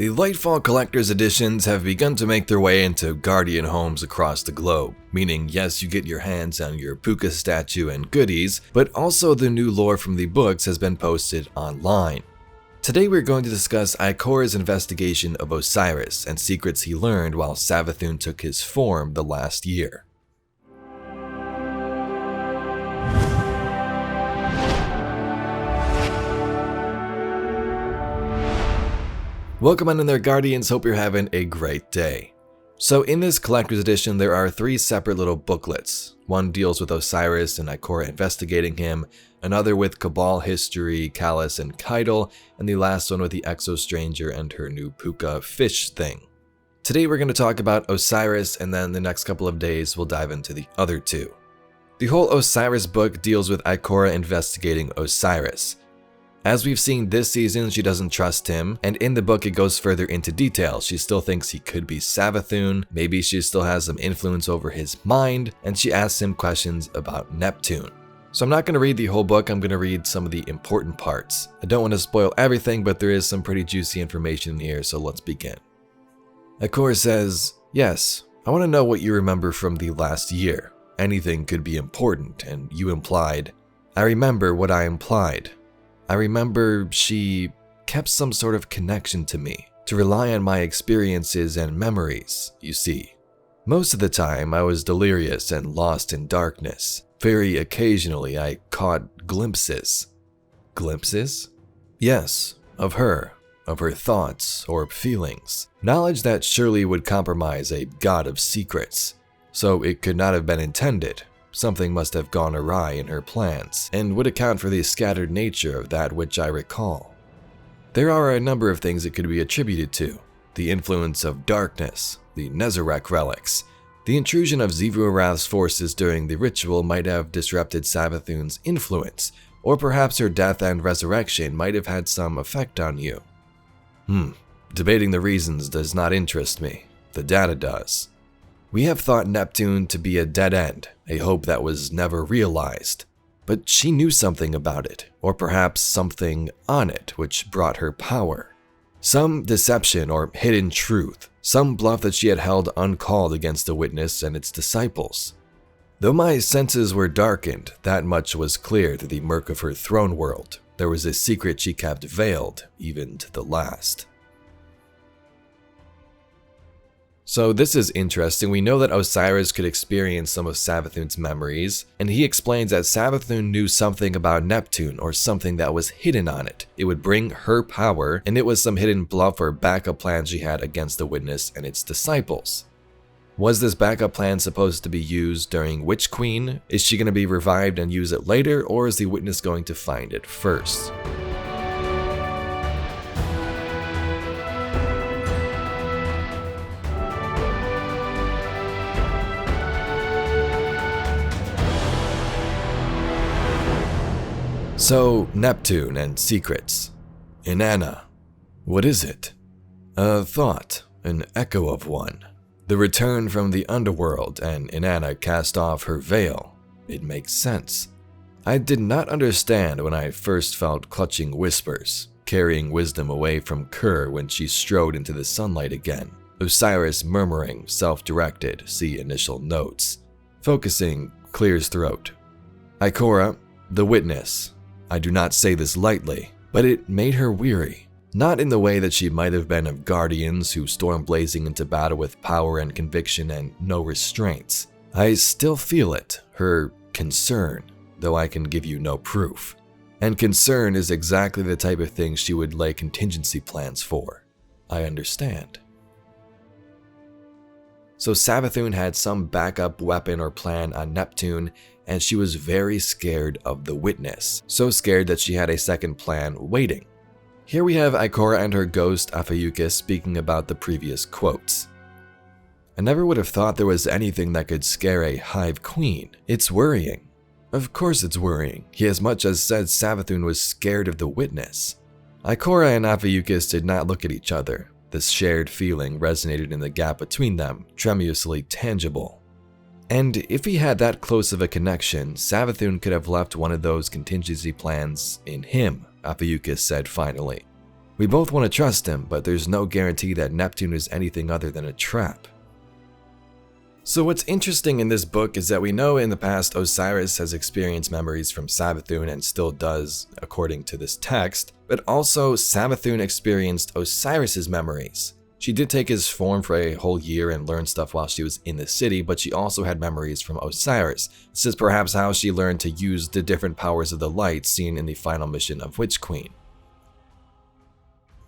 The Lightfall Collector's Editions have begun to make their way into Guardian homes across the globe, meaning yes, you get your hands on your Pouka statue and goodies, but also the new lore from the books has been posted online. Today we're going to discuss Ikora's investigation of Osiris and secrets he learned while Savathun took his form the last year. Welcome on in there, Guardians, hope you're having a great day. So in this collector's edition there are 3 separate little booklets. One deals with Osiris and Ikora investigating him, another with Cabal history, Callus and Keitel, and the last one with the Exo Stranger and her new Pouka fish thing. Today we're going to talk about Osiris, and then the next couple of days we'll dive into the other 2. The whole Osiris book deals with Ikora investigating Osiris. As we've seen this season, she doesn't trust him, and in the book it goes further into detail. She still thinks he could be Savathun, maybe she still has some influence over his mind, and she asks him questions about Neptune. So I'm not going to read the whole book, I'm going to read some of the important parts. I don't want to spoil everything, but there is some pretty juicy information in here, so let's begin. Ikora says, "Yes, I want to know what you remember from the last year. Anything could be important," and you implied, "I remember what I implied. I remember she kept some sort of connection to me, to rely on my experiences and memories, you see. Most of the time I was delirious and lost in darkness. Very occasionally I caught glimpses." Glimpses? Yes, of her thoughts or feelings. Knowledge that surely would compromise a god of secrets. So it could not have been intended. Something must have gone awry in her plans, and would account for the scattered nature of that which I recall. There are a number of things it could be attributed to. The influence of darkness, the Nezarec relics. The intrusion of Zivu-Arath's forces during the ritual might have disrupted Savathun's influence, or perhaps her death and resurrection might have had some effect on you. Debating the reasons does not interest me. The data does. We have thought Neptune to be a dead end, a hope that was never realized. But she knew something about it, or perhaps something on it which brought her power. Some deception or hidden truth, some bluff that she had held uncalled against the witness and its disciples. Though my senses were darkened, that much was clear through the murk of her throne world. There was a secret she kept veiled, even to the last. So this is interesting. We know that Osiris could experience some of Savathun's memories, and he explains that Savathun knew something about Neptune, or something that was hidden on it. It would bring her power, and it was some hidden bluff or backup plan she had against the witness and its disciples. Was this backup plan supposed to be used during Witch Queen? Is she going to be revived and use it later, or is the witness going to find it first? So, Neptune and secrets. Inanna. What is it? A thought, an echo of one. The return from the underworld, and Inanna cast off her veil. It makes sense. I did not understand when I first felt clutching whispers, carrying wisdom away from Kerr when she strode into the sunlight again. Osiris murmuring, self-directed, see initial notes. Focusing, clears throat. Ikora, the witness. I do not say this lightly, but it made her weary. Not in the way that she might have been of guardians who storm blazing into battle with power and conviction and no restraints. I still feel it, her concern, though I can give you no proof. And concern is exactly the type of thing she would lay contingency plans for. I understand. So Savathun had some backup weapon or plan on Neptune, and she was very scared of the witness. So scared that she had a second plan waiting. Here we have Ikora and her ghost Apphayukas speaking about the previous quotes. I never would have thought there was anything that could scare a hive queen. It's worrying. Of course it's worrying. He as much as said Savathun was scared of the witness. Ikora and Apphayukas did not look at each other. This shared feeling resonated in the gap between them, tremulously tangible. And if he had that close of a connection, Savathun could have left one of those contingency plans in him, Apphayukas said finally. We both want to trust him, but there's no guarantee that Neptune is anything other than a trap. So what's interesting in this book is that we know in the past Osiris has experienced memories from Savathun and still does, according to this text, but also Savathun experienced Osiris's memories. She did take his form for a whole year and learn stuff while she was in the city, but she also had memories from Osiris. This is perhaps how she learned to use the different powers of the light seen in the final mission of Witch Queen.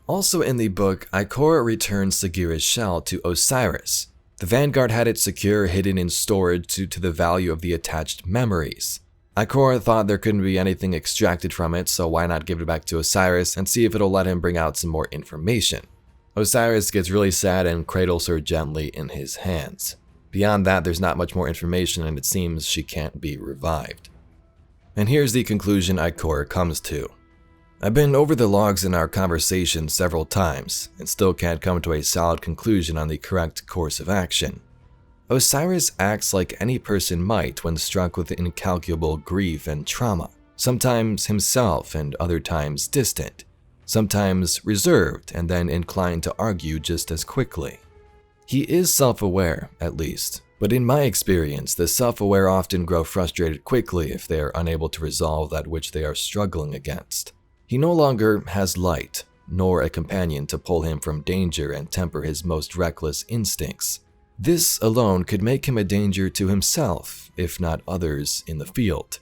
Also in the book, Ikora returns Sagira's shell to Osiris. The Vanguard had it secure, hidden in storage due to the value of the attached memories. Ikora thought there couldn't be anything extracted from it, so why not give it back to Osiris and see if it'll let him bring out some more information. Osiris gets really sad and cradles her gently in his hands. Beyond that, there's not much more information and it seems she can't be revived. And here's the conclusion Ikora comes to. I've been over the logs in our conversation several times and still can't come to a solid conclusion on the correct course of action. Osiris acts like any person might when struck with incalculable grief and trauma, sometimes himself and other times distant, sometimes reserved and then inclined to argue just as quickly. He is self-aware, at least, but in my experience, the self-aware often grow frustrated quickly if they are unable to resolve that which they are struggling against. He no longer has light, nor a companion to pull him from danger and temper his most reckless instincts. This alone could make him a danger to himself, if not others in the field.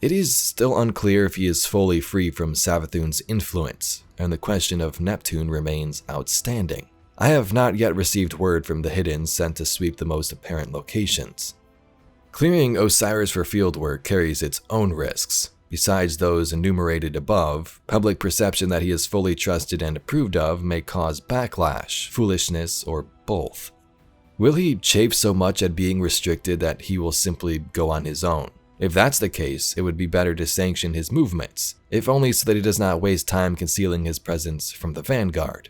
It is still unclear if he is fully free from Savathun's influence, and the question of Neptune remains outstanding. I have not yet received word from the Hidden sent to sweep the most apparent locations. Clearing Osiris for fieldwork carries its own risks. Besides those enumerated above, public perception that he is fully trusted and approved of may cause backlash, foolishness, or both. Will he chafe so much at being restricted that he will simply go on his own? If that's the case, it would be better to sanction his movements, if only so that he does not waste time concealing his presence from the Vanguard.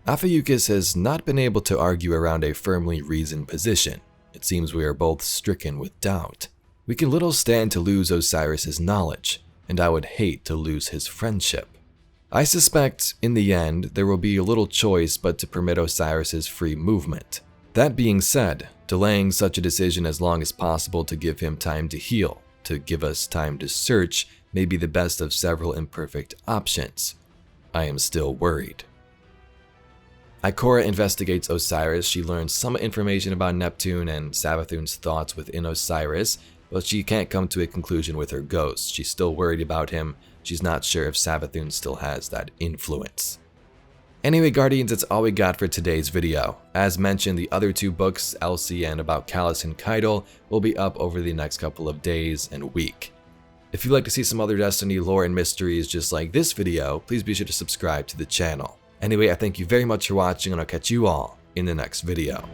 Ophiuchus has not been able to argue around a firmly reasoned position. It seems we are both stricken with doubt. We can little stand to lose Osiris's knowledge, and I would hate to lose his friendship. I suspect, in the end, there will be little choice but to permit Osiris's free movement. That being said, delaying such a decision as long as possible to give him time to heal, to give us time to search, may be the best of several imperfect options. I am still worried. Ikora investigates Osiris. She learns some information about Neptune and Savathun's thoughts within Osiris, but she can't come to a conclusion with her ghost. She's still worried about him. She's not sure if Savathun still has that influence. Anyway, Guardians, that's all we got for today's video. As mentioned, the other two books, Elsie and About Callus and Keitel, will be up over the next couple of days and week. If you'd like to see some other Destiny lore and mysteries just like this video, please be sure to subscribe to the channel. Anyway, I thank you very much for watching and I'll catch you all in the next video.